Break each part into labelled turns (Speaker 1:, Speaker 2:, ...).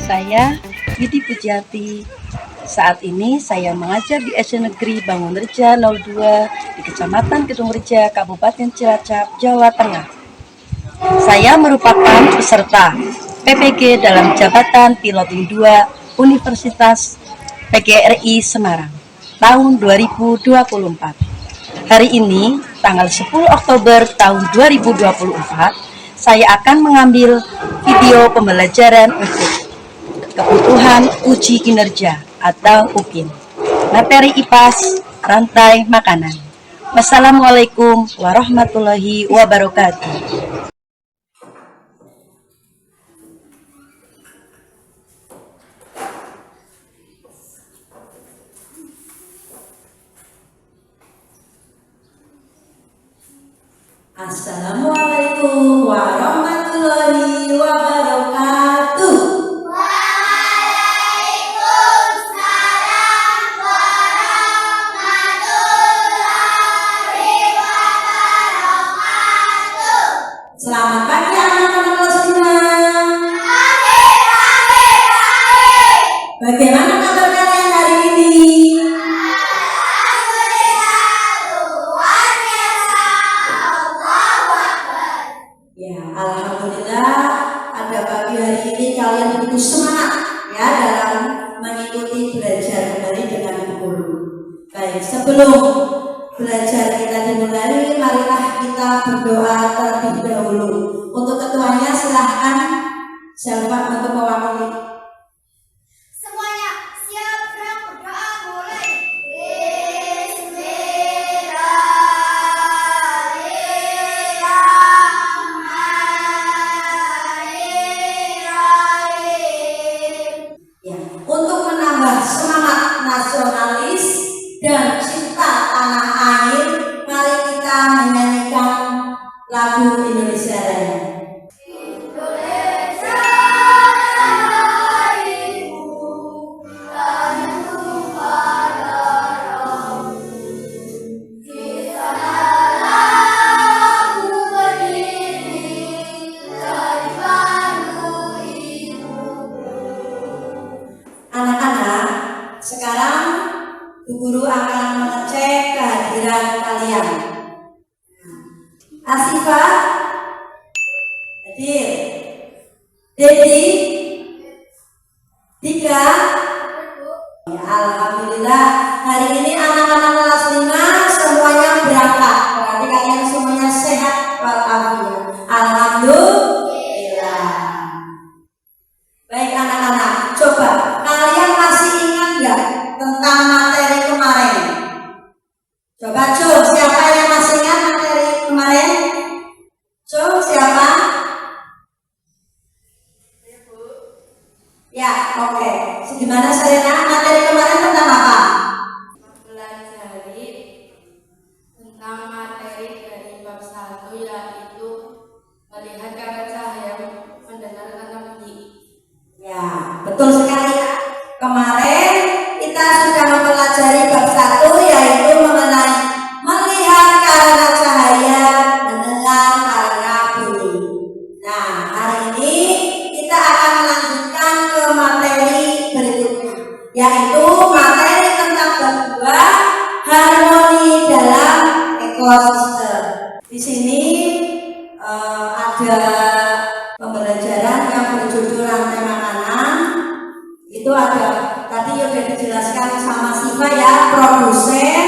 Speaker 1: saya Widi Pujiati. Saat ini saya mengajar di SD Negeri Bangunreja 02 di Kecamatan Kedungreja, Kabupaten Cilacap, Jawa Tengah. Saya merupakan peserta PPG dalam jabatan Piloting 2 Universitas PGRI Semarang tahun 2024. Hari ini, tanggal 10 Oktober tahun 2024, saya akan mengambil video pembelajaran untuk kebutuhan uji kinerja atau UKIN, materi IPAS, rantai makanan. Wassalamualaikum warahmatullahi wabarakatuh.
Speaker 2: Assalamualaikum warahmatullahi wabarakatuh.
Speaker 3: Waalaikumsalam warahmatullahi wabarakatuh.
Speaker 2: Selamat pagi anak-anak kelas 5. Bagaimana kabar kalian hari ini? Ya, alhamdulillah pada pagi hari ini kalian begitu semangat ya dalam mengikuti belajar kembali dengan Ibu Guru. Baik, sebelum belajar kita dimulai, marilah kita berdoa terlebih dahulu. Untuk ketuanya silahkan siapa untuk mewakili.
Speaker 3: Semuanya siap gerak berdoa mulai. Bismillahirrahmanirrahim.
Speaker 2: Ya, untuk menambah semangat nasionalis dan cinta tanah air, mari kita menyanyikan lagu Indonesia Raya.
Speaker 3: Indonesia raimu, tanah tumpah darahmu. Di sanalah aku berdiri, dari bangku ibuku.
Speaker 2: Anak-anak, sekarang Bu Guru akan mengecek kehadiran kalian. Asifa hadir, Dedi, Dika. Ya, alhamdulillah hari ini anak-anak kelas 5 semuanya berangkat. Berarti kalian semuanya sehat walafiat. Alhamdulillah. Baik anak-anak, coba kalian masih ingat nggak tentang materi kemarin? Coba siapa yang masih ingat materi kemarin? Siapa? Ya, oke. Gimana Serena? Materi kemarin tentang apa?
Speaker 4: Mempelajari tentang materi dari bab 1, yaitu melihat karena cahaya, mendengar karena bunyi.
Speaker 2: Ya, betul sekali ya. Kemarin kita sudah mempelajari bab 1 yaitu mengenai melihat karena cahaya, mendengar karena bunyi. Nah, hari ini kita akan melanjutkan ke materi berikutnya, yaitu materi tentang bab 2, harmoni dalam ekosistem. Di sini ada pembelajaran yang berjudul rantai makanan. Itu ada tadi sudah dijelaskan sama Siva ya, produsen,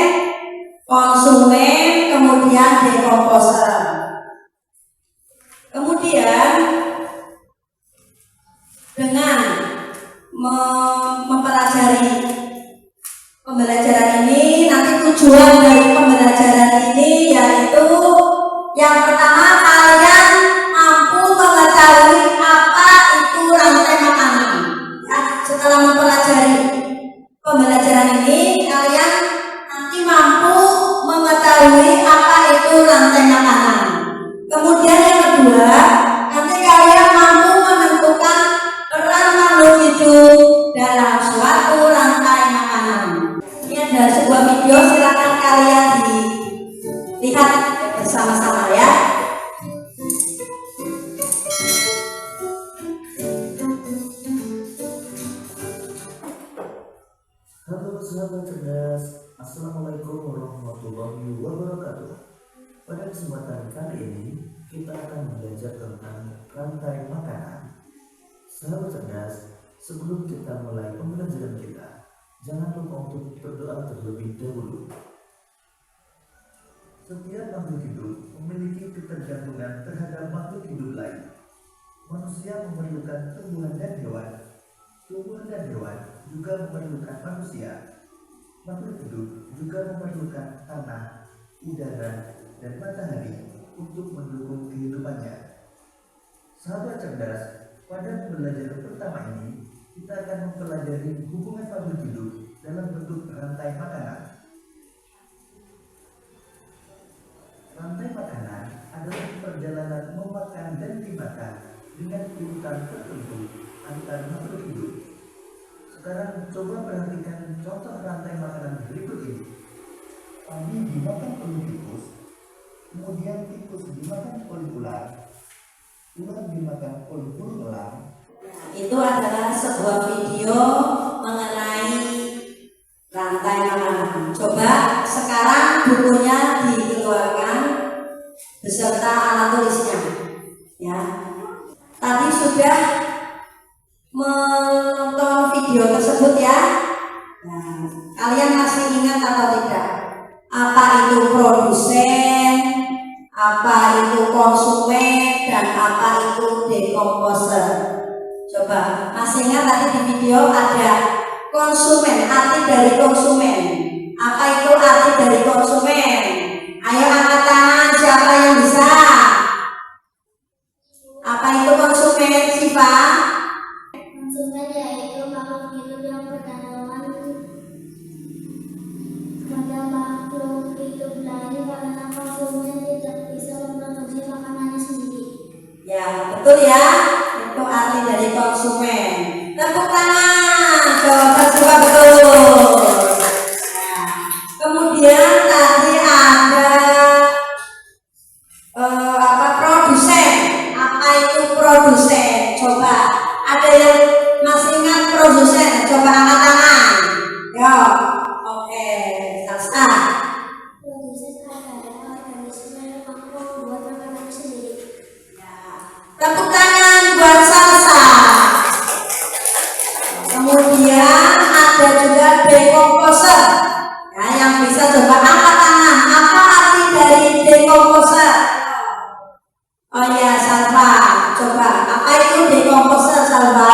Speaker 2: konsumen, kemudian dekomposer. Kemudian dengan mempelajari pembelajaran ini, nanti tujuan dari pembelajaran ini yaitu yang pertama, kalian mampu mengetahui apa itu rantai makanan. Ya, setelah mempelajari pembelajaran ini, kalian nanti mampu mengetahui apa itu rantai makanan. Kemudian yang kedua, nanti kalian mampu menentukan peran makhluk hidup dalam suatu rantai makanan. Ini ada sebuah video, silakan kalian dilihat bersama-sama ya.
Speaker 5: sahabat cerdas, Assalamualaikum warahmatullahi wabarakatuh. Pada kesempatan kali ini kita akan belajar tentang rantai makanan. Sahabat cerdas, sebelum kita mulai pembelajaran kita, jangan lupa untuk berdoa terlebih dahulu. Setiap makhluk hidup memiliki ketergantungan terhadap makhluk hidup lain. Manusia memerlukan tumbuhan dan hewan. Tumbuhan dan hewan juga memerlukan manusia. Makhluk hidup juga memerlukan tanah, udara, dan matahari untuk mendukung kehidupannya. Sahabat cerdas, pada pembelajaran pertama ini kita akan mempelajari hubungan makhluk hidup dalam bentuk rantai makanan. Rantai makanan adalah perjalanan memakan dan dimakan dengan urutan tertentu antar makhluk hidup. Sekarang coba perhatikan contoh rantai makanan berikut ini. Padi dimakan oleh tikus, kemudian tikus dimakan oleh ular, ular dimakan oleh burung elang.
Speaker 2: Itu adalah sebuah video mengenai rantai makanan. Coba sekarang bukunya dikeluarkan beserta alat tulisnya. Ya, tadi sudah menonton video tersebut ya. Nah, kalian masih ingat atau tidak? Apa itu produsen, apa itu konsumen, dan apa itu dekomposer? Coba masih ingat tadi di video ada konsumen, arti dari konsumen. Apa itu arti dari konsumen? Ayo angkat tangan siapa yang bisa. Apa itu konsumen, Siva?
Speaker 3: Konsumen yaitu makhluk hidup yang bergantungan pada makhluk hidup lain karena konsumen tidak bisa memproduksi makanannya sendiri.
Speaker 2: Ya, betul ya. Itu arti dari konsumen. Tepuk tangan. Jawaban semua betul. Nah, kemudian tadi ada produsen. Apa itu produsen? Coba ada yang masih ingat produsen? Coba angkat tangan. Yo, oke, Sasta.
Speaker 3: Produsen adalah organisme yang mampu membuat makanannya sendiri.
Speaker 2: Tepuk tangan buat Salsa. Kemudian ada juga dekomposer. Ya, yang bisa coba angkat tangan. Apa arti dari dekomposer? Oh ya, Salva. Coba, apa itu dekomposer, Salva?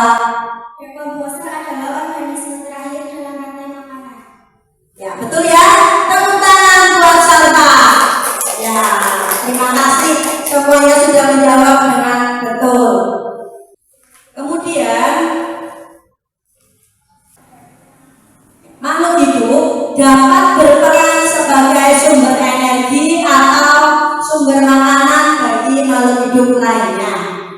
Speaker 3: Dekomposer adalah organisme terakhir dalam rantai makanan.
Speaker 2: Ya, betul ya. Tepuk tangan buat Salva. Ya, terima kasih. Semuanya sudah menjawab dengan betul. Kemudian makhluk hidup dapat berperan sebagai sumber energi atau sumber makanan bagi makhluk hidup lainnya,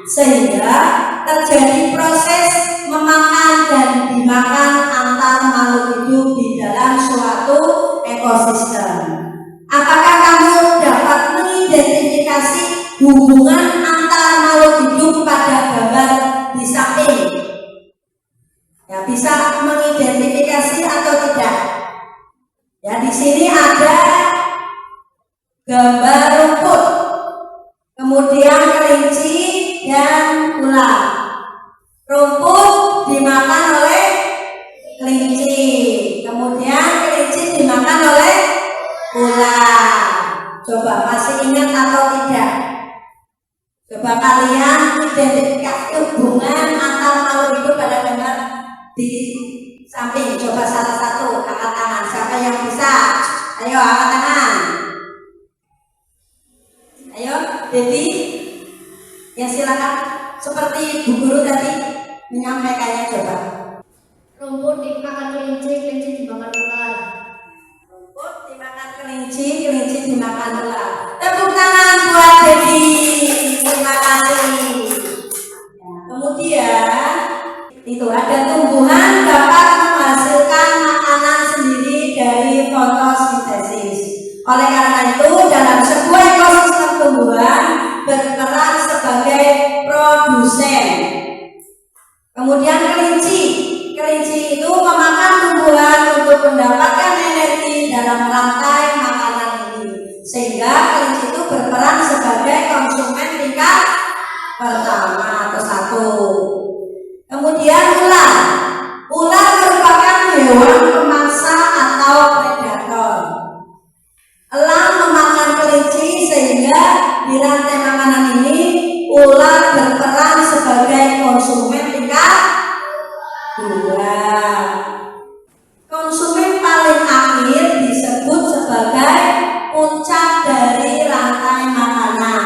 Speaker 2: sehingga terjadi proses memakan dan dimakan antar makhluk hidup di dalam suatu ekosistem. Apakah kamu dapat mengidentifikasi hubungan antar makhluk hidup pada gambar di samping? Ya, bisa mengidentifikasi atau tidak? Ya, di sini ada gambar rumput, kemudian kelinci dan ular. Rumput dimakan oleh kelinci, kemudian kelinci dimakan oleh ular. Coba masih ingat atau tidak? Coba kalian identifikasi hubungan antar makhluk hidup pada gambar di samping. Coba salah satu angkat tangan. Siapa yang bisa? Ayo angkat tangan. Ayo, Dedi. Ya silakan. Seperti Bu Guru tadi menyampaikannya, coba.
Speaker 3: Rumput dimakan kelinci, kelinci dimakan ular.
Speaker 2: Rumput dimakan kelinci, kelinci dimakan ular. Tepuk tangan buat Dedi. Terima kasih. Ya, kemudian itu ada tumbuhan dapat menghasilkan makanan sendiri dari fotosintesis. Oleh karena itu, dalam sebuah ekosistem tumbuhan berperan sebagai produsen. Kemudian kelinci itu memakan tumbuhan untuk untuk mendapatkan energi dalam rantai makanan ini, sehingga kelinci itu berperan sebagai konsumen tingkat pertama atau satu. Kemudian ular. Ular merupakan hewan pemangsa atau predator. Elang memakan kelinci sehingga di rantai makanan ini ular berperan sebagai konsumen tingkat 2. Konsumen paling akhir disebut sebagai puncak dari rantai makanan.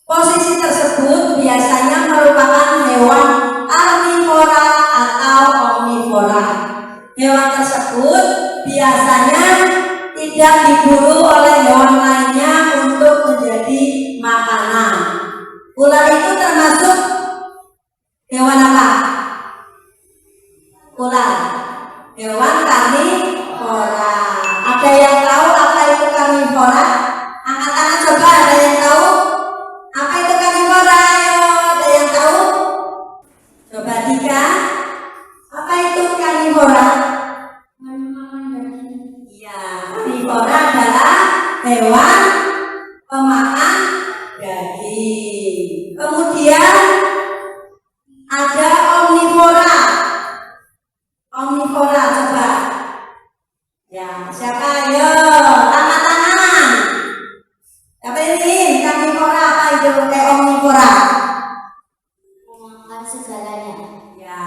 Speaker 2: Posisi tersebut biasanya merupakan hewan karnivora atau omnivora. Hewan tersebut biasanya tidak diburu oleh hewan lainnya untuk menjadi makanan. Ular itu termasuk hewan apa? Ular. Hewan karnivora. Ada yang tahu apa itu karnivora? Angkat tangan coba, ada yang tahu? Apa itu karnivora? Ayo, ada yang tahu? Coba Dika. Apa itu karnivora? Iya, karnivora adalah hewan pemakan daging. Kemudian ada omnivora. Omnivora coba. Ya, siapa? Ayo, angkat tangan. Siapa ini? Karnivora apa itu? Kayak omnivora.
Speaker 3: Memakan segalanya.
Speaker 2: Ya,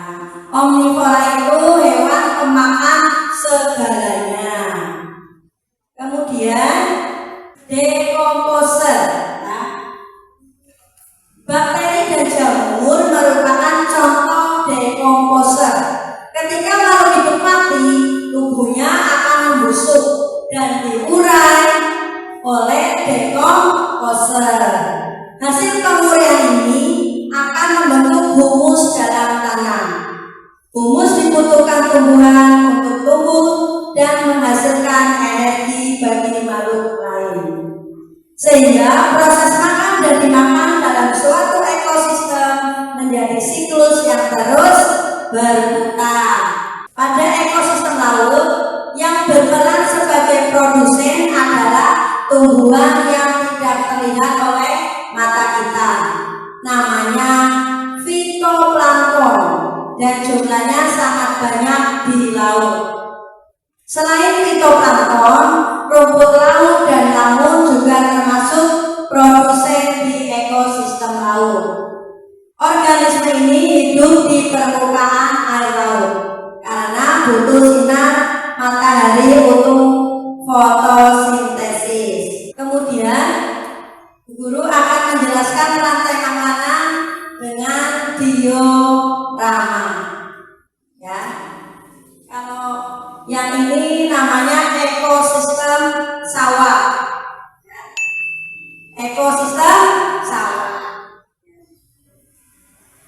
Speaker 2: omnivora itu hewan pemakan segalanya. Kemudian decomposer. Nah, bakteri dan jamur merupakan contoh decomposer. Ketika makhluk hidup mati, tubuhnya akan membusuk dan diurai oleh decomposer. Hasil penguraian ini akan membentuk humus dalam tanah. Humus dibutuhkan tumbuhan untuk tumbuh dan menghasilkan energi bagi makhluk lain. Sehingga proses makan dan dimakan dalam suatu ekosistem menjadi siklus yang terus berputar. Pada ekosistem laut, yang berperan sebagai produsen adalah tumbuhan yang tidak terlihat oleh mata kita. Namanya fitoplankton dan jumlahnya sangat banyak di laut. Selain fitoplankton, rumput laut dan lamun juga termasuk produsen di ekosistem laut. Organisme ini hidup di permukaan air laut karena butuh sinar matahari untuk fotosintesis. Kemudian guru akan menjelaskan rantai makanan dengan diorama. Ya, kalau yang ini namanya ekosistem sawah. Ekosistem sawah.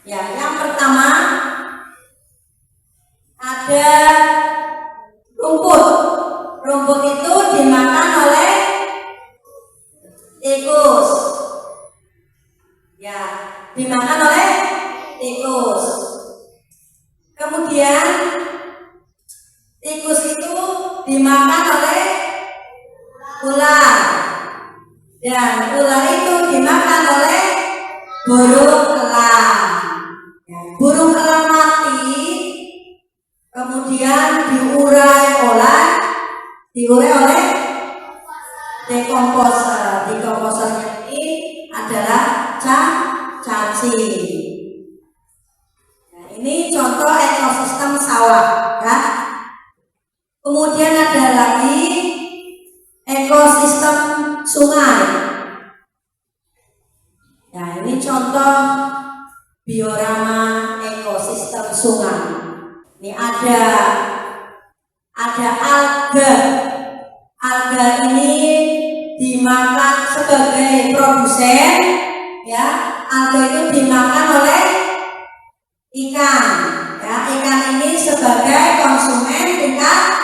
Speaker 2: Ya, yang pertama ada rumput. Rumput itu dimakan oleh tikus. Ya, dimakan oleh tikus. Kemudian tikus itu dimakan oleh ular. Dan ular itu dimakan oleh burung elang. Burung elang mati kemudian diurai oleh decomposer. Decomposernya ini adalah cacing. Nah, ini contoh ekosistem sawah, ya. Kemudian ada lagi ekosistem sungai. Nah, ini contoh diorama ekosistem sungai. Ini ada alga. Alga ini dimakan sebagai produsen, ya. Alga itu dimakan oleh ikan, ya. Ikan ini sebagai konsumen tingkat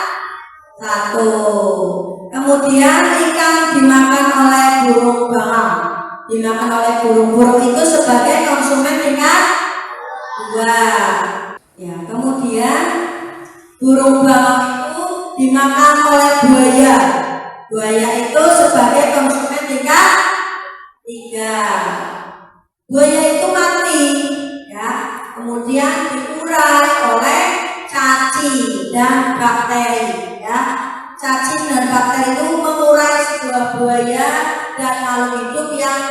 Speaker 2: 1. Kemudian ikan dimakan oleh burung bangau. Dimakan oleh burung itu sebagai konsumen tingkat 2. Ya, kemudian burung bangau itu dimakan oleh buaya. Buaya itu sebagai konsumen tingkat 3. Buaya itu mati, ya, kemudian diurai oleh cacing dan bakteri, ya. Cacing dan bakteri itu mengurai sebuah buaya dan makhluk hidup yang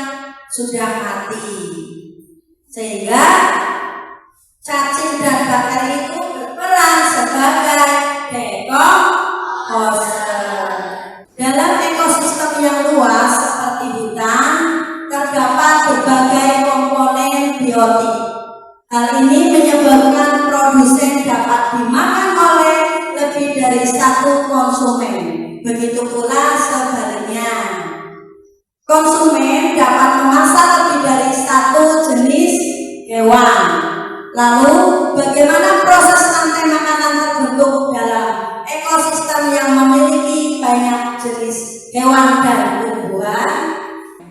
Speaker 2: sudah mati, sehingga cacing dan bakteri itu berperan sebagai decomposer. Dalam ekosistem yang luas seperti hutan, terdapat berbagai komponen biotik. Hal ini menyebabkan produsen dapat dimakan oleh lebih dari satu konsumen. Begitu pula sebaliknya. Konsumen dapat memasak lebih dari satu jenis hewan. Lalu, bagaimana proses rantai makanan terbentuk dalam ekosistem yang memiliki banyak jenis hewan dan tumbuhan?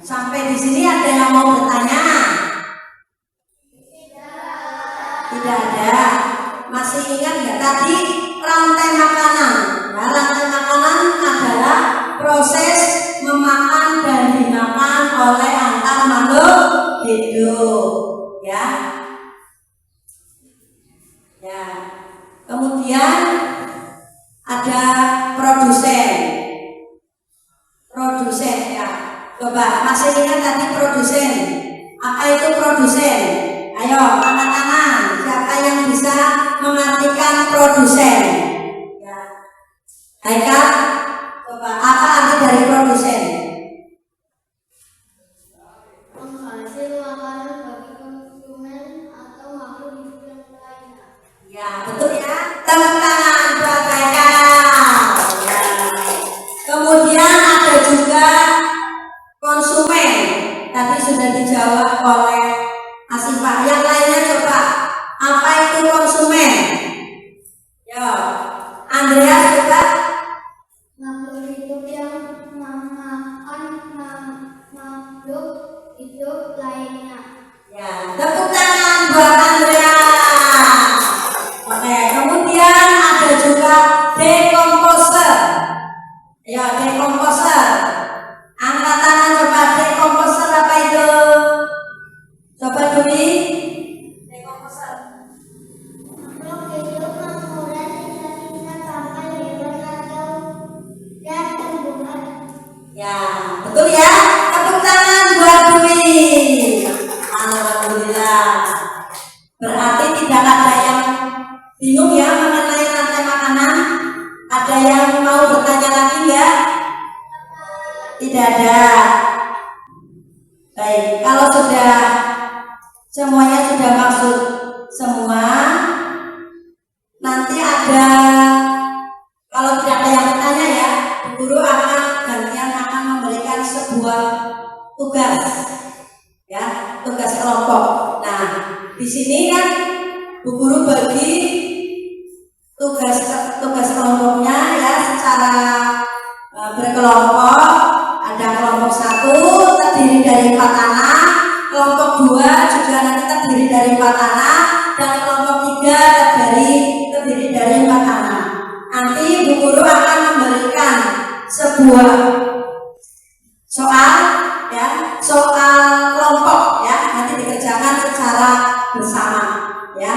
Speaker 2: Sampai di sini ada yang mau bertanya? Tidak ada. Masih ingat nggak tadi rantai makanan? Ya, rantai makanan adalah proses memakan dan dimakan oleh antar makhluk hidup. Ya. Ya. Kemudian ada produsen. Produsen, ya. Coba masih ingat tadi produsen? Apa itu produsen? Ayo, angkat tangan. Siapa yang bisa mengartikan produsen? Ya. Haikal, coba apa arti dari produsen?
Speaker 3: Penghasil makanan bagi konsumen atau makhluk hidup yang lainnya.
Speaker 2: Ya, betul ya. Tepuk tangan buat Haikal. Ya. Kemudian ada juga konsumen. Tadi sudah dijawab oleh Asifah. Yang lainnya coba, apa itu konsumen? Yo, Andreas coba.
Speaker 3: Makhluk hidup yang memakan makhluk hidup lainnya.
Speaker 2: Ya, tepuk tangan buat Andreas. Oke, kemudian ada juga decomposer. Ya, decomposer. Angkat tangan coba, decomposer apa itu? Coba Dwi. Decomposer.
Speaker 3: Makhluk hidup mengurai sisa-sisa sampah hewan atau dan tumbuhan.
Speaker 2: Ya, betul ya. Tepuk tangan buat Dwi. Alhamdulillah. Berarti tidak ada yang bingung ya mengenai rantai makanan? Ada yang mau bertanya lagi ya? Tidak ada. Baik, kalau sudah semuanya sudah maksud semua, nanti ada, kalau tidak ada yang bertanya ya, guru akan gantian akan memberikan sebuah tugas, ya, tugas kelompok. Nah, di sini kan Bu Guru bagi tugas kelompoknya ya secara berkelompok. Ada kelompok 1 terdiri dari 4 anak, kelompok 2 juga nanti terdiri dari 4 anak, dan kelompok 3 terdiri dari 4 anak. Nanti Bu Guru akan memberikan sebuah soal, ya, soal kelompok, ya, nanti dikerjakan secara bersama, ya.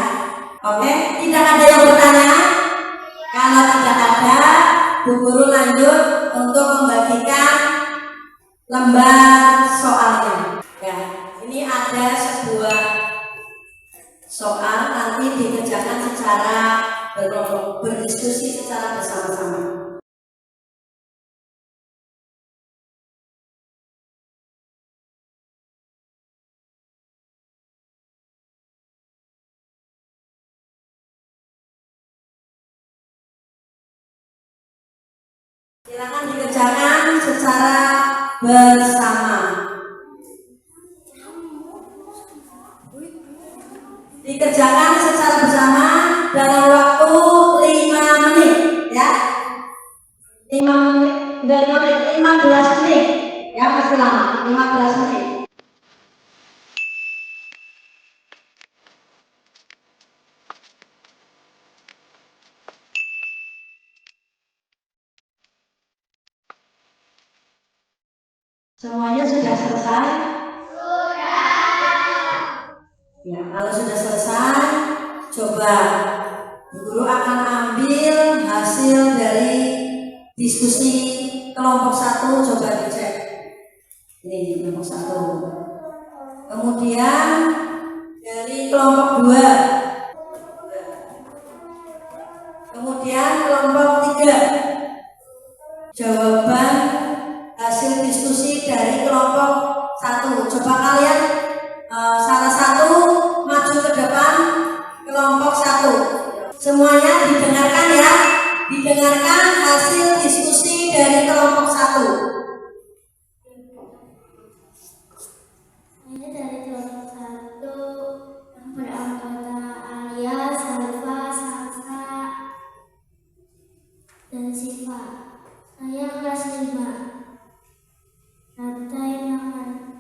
Speaker 2: Oke, tidak ada yang bertanya? Kalau tidak ada, Bu Guru lanjut untuk membagikan lembar soalnya. Ya, ini ada sebuah soal nanti dikerjakan secara berkelompok, berdiskusi secara bersama-sama. Silakan dikerjakan secara bersama. Dikerjakan secara bersama dalam waktu 5 menit, ya. 5 menit, 15 menit, ya, masih lama, 15 menit. Semuanya sudah selesai? Ya, kalau sudah selesai, coba Bu Guru akan ambil hasil dari diskusi kelompok 1, coba dicek. Ini kelompok 1. Kemudian dari kelompok 2. Kemudian kelompok 3. Jawaban hasil diskusi dari kelompok 1. Coba kalian salah satu maju ke depan kelompok 1. Semuanya didengarkan ya. Didengarkan hasil diskusi dari kelompok 1.
Speaker 3: Ini dari kelompok 1 yang beranggota Alia, Salva, Salsa, dan Siva. Saya kelas 5. Rantai makanan.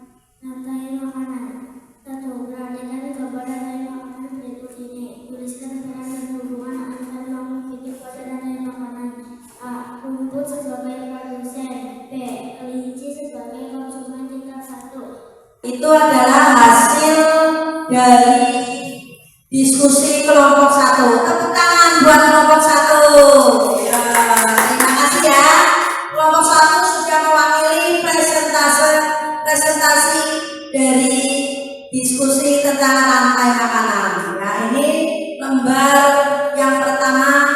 Speaker 3: 1. Perhatikan gambar rantai makanan berikut ini. Tuliskan peran dan hubungan antara makhluk hidup pada rantai makanan. A. Rumput sebagai produsen. B. Kelinci sebagai konsumen tingkat 1.
Speaker 2: Itu adalah hasil dari diskusi kelompok 1. Tepuk tangan buat kelompok 1. Ya, terima kasih ya. Kelompok 1 sudah mewakili presentasi dari diskusi tentang rantai makanan. Nah, ini lembar yang pertama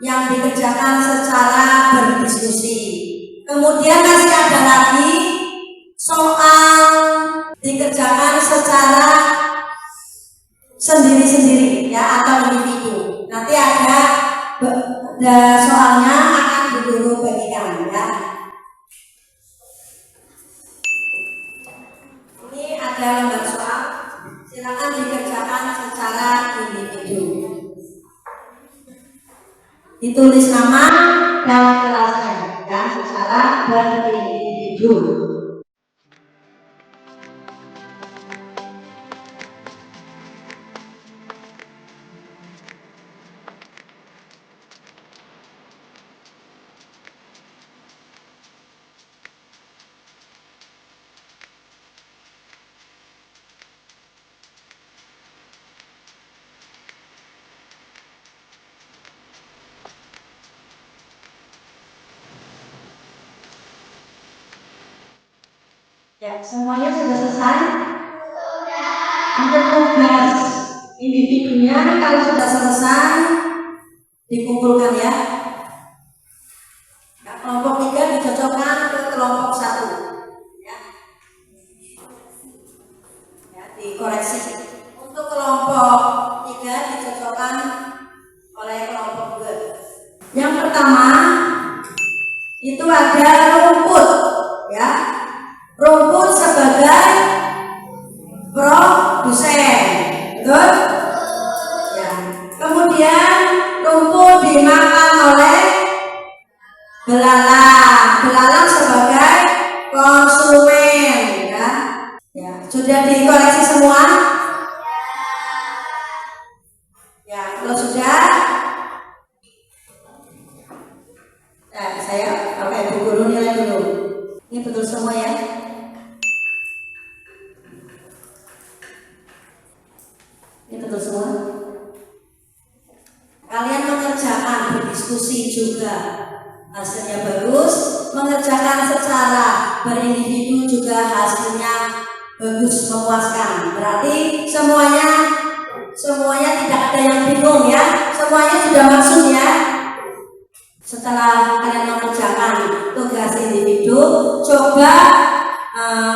Speaker 2: yang dikerjakan secara berdiskusi. Kemudian masih ada lagi soal dikerjakan secara sendiri-sendiri ya, atau individu. Nanti ada soalnya akan Bu Guru bagikan ya. Ini ada lembar soal, silakan dikerjakan secara individu. Ditulis nama dan kelasnya ya, secara berindividu. Ya, semuanya sudah selesai? Ada tugas individunya, kalau sudah selesai dikumpulkan ya. Nah, kelompok 3 dicocokkan ke kelompok 1 ya. Ya, dikoreksi. Untuk kelompok 3 dicocokkan oleh kelompok 2. Yang pertama itu ada rumput ya. Rumput sebagai produsen, betul? Ya. Kemudian rumput dimakan oleh belalang, belalang sebagai konsumen, ya. Ya, sudah dikoreksi semua? Ya, kalau sudah, saya Bu Guru nilai dulu. Ini betul semua ya? Ini betul semua. Kalian mengerjakan berdiskusi juga, hasilnya bagus. Mengerjakan secara berindividu juga hasilnya bagus, memuaskan. Berarti semuanya tidak ada yang bingung ya. Semuanya sudah maksud ya. Setelah kalian mengerjakan tugas individu, coba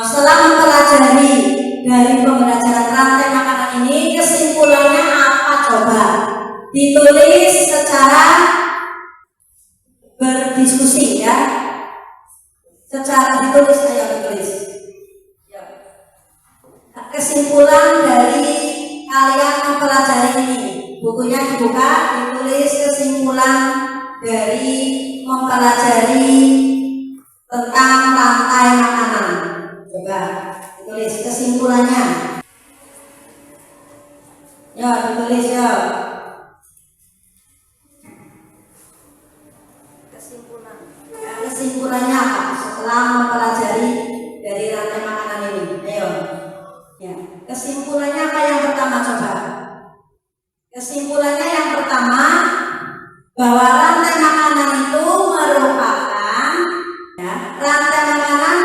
Speaker 2: setelah mempelajari dari pembelajaran rantai makanan ini, kesimpulannya apa coba? Ditulis secara berdiskusi ya. Secara ditulis, ayo ditulis. Kesimpulan dari kalian mempelajari ini, bukunya dibuka, ditulis kesimpulan dari mempelajari tentang rantai makanan. Coba ditulis kesimpulannya. Ya, ditulis ya. Kesimpulannya apa? Setelah mempelajari Kesimpulannya apa yang pertama coba? Kesimpulannya yang pertama bahwa rantai makanan itu merupakan rantai makanan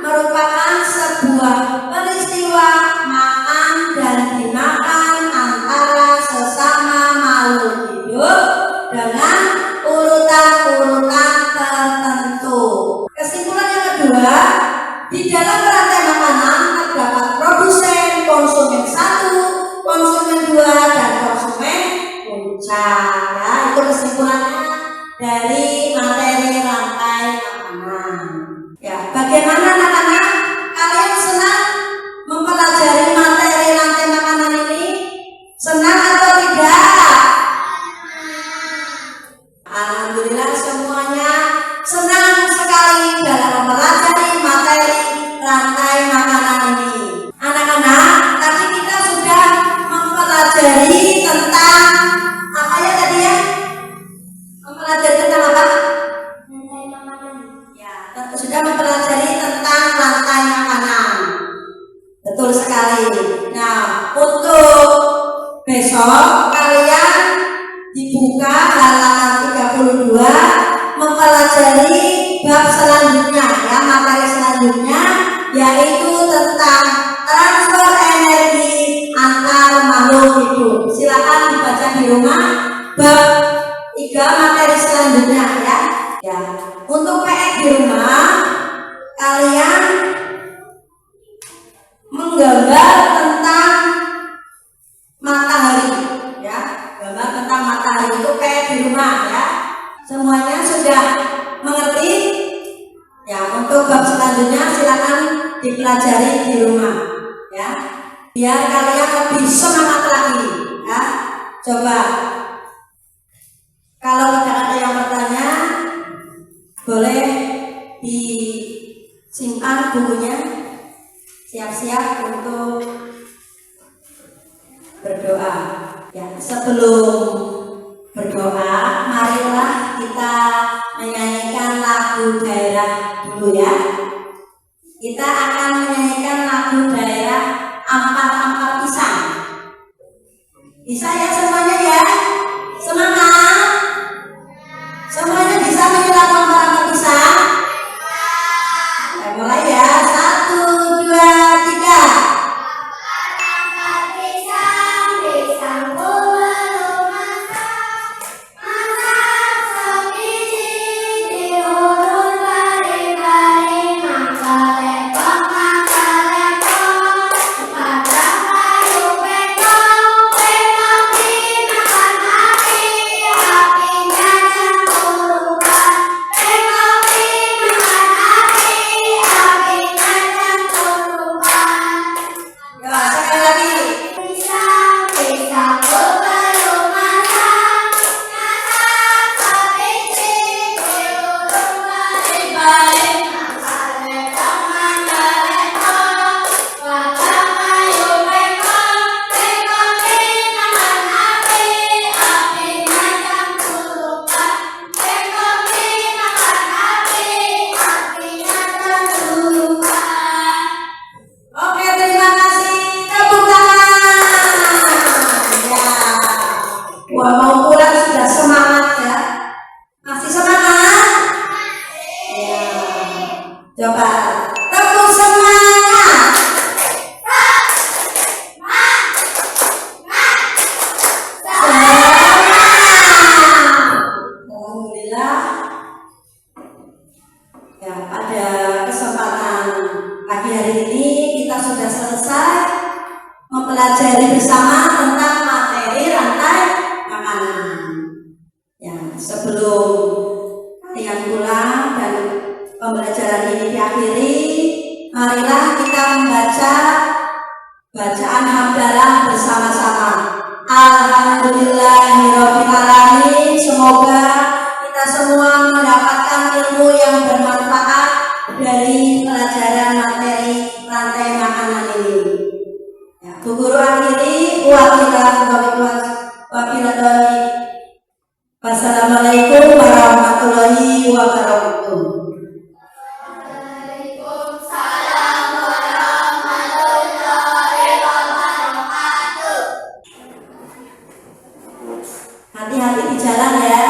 Speaker 2: merupakan sebuah peristiwa makan dan dimakan antara sesama makhluk hidup dengan urutan-urutan tertentu. Kesimpulan yang kedua, di dalam rantai makanan terdapat produsen, konsumen 1, konsumen 2, dan konsumen puncak. Ya, itu kesimpulannya dari materi rantai makanan. Ya, bagaimana anak-anak? Kalian senang mempelajari materi rantai makanan ini? Senang atau tidak? Alhamdulillah semuanya senang sekali dalam mempelajari materi rantai makanan ini. Anak-anak, tadi kita sudah mempelajari tentang apa ya tadi ya? Mempelajari tentang apa?
Speaker 3: Rantai makanan.
Speaker 2: Ya, sudah mempelajari tentang rantai makanan. Betul sekali. Nah, untuk besok kalian dibuka halaman 32 mempelajari bab selanjutnya ya, materi selanjutnya yaitu tentang transfer energi antar makhluk hidup. Silakan dibaca di rumah bab 3 materi selanjutnya ya. Ya, untuk PR di rumah kalian menggambar tentang matahari ya, gambar tentang matahari itu PR di rumah ya. Semuanya sudah mengerti? Ya, untuk bab selanjutnya silakan dipelajari di rumah ya. Biar kalian lebih semangat lagi ya. Coba kalau tidak ada yang bertanya, boleh disimpan bukunya. Siap-siap untuk berdoa. Ya, sebelum berdoa, marilah kita menyanyikan lagu daerah dulu ya. Kita akan menyanyikan lagu daerah Ampar-ampar pisang. Bisa ya semuanya ya? Semangat. Semuanya bisa menyanyi lagu Ampar-ampar pisang? Kita mulai ya. 1, 2, 3. Mempelajari bersama tentang materi rantai makanan. Ya, sebelum kalian pulang dan pembelajaran ini diakhiri, marilah kita membaca bacaan hamdalah bersama-sama. Alhamdulillahirabbil alamin. Semoga kita semua mendapatkan ilmu yang bermanfaat dari pelajaran materi rantai makanan ini. Ya, Bu Guru akhiri, wassalamualaikum warahmatullahi wabarakatuh.
Speaker 3: Waalaikumsalam warahmatullahi wabarakatuh.
Speaker 2: Hati-hati di jalan ya.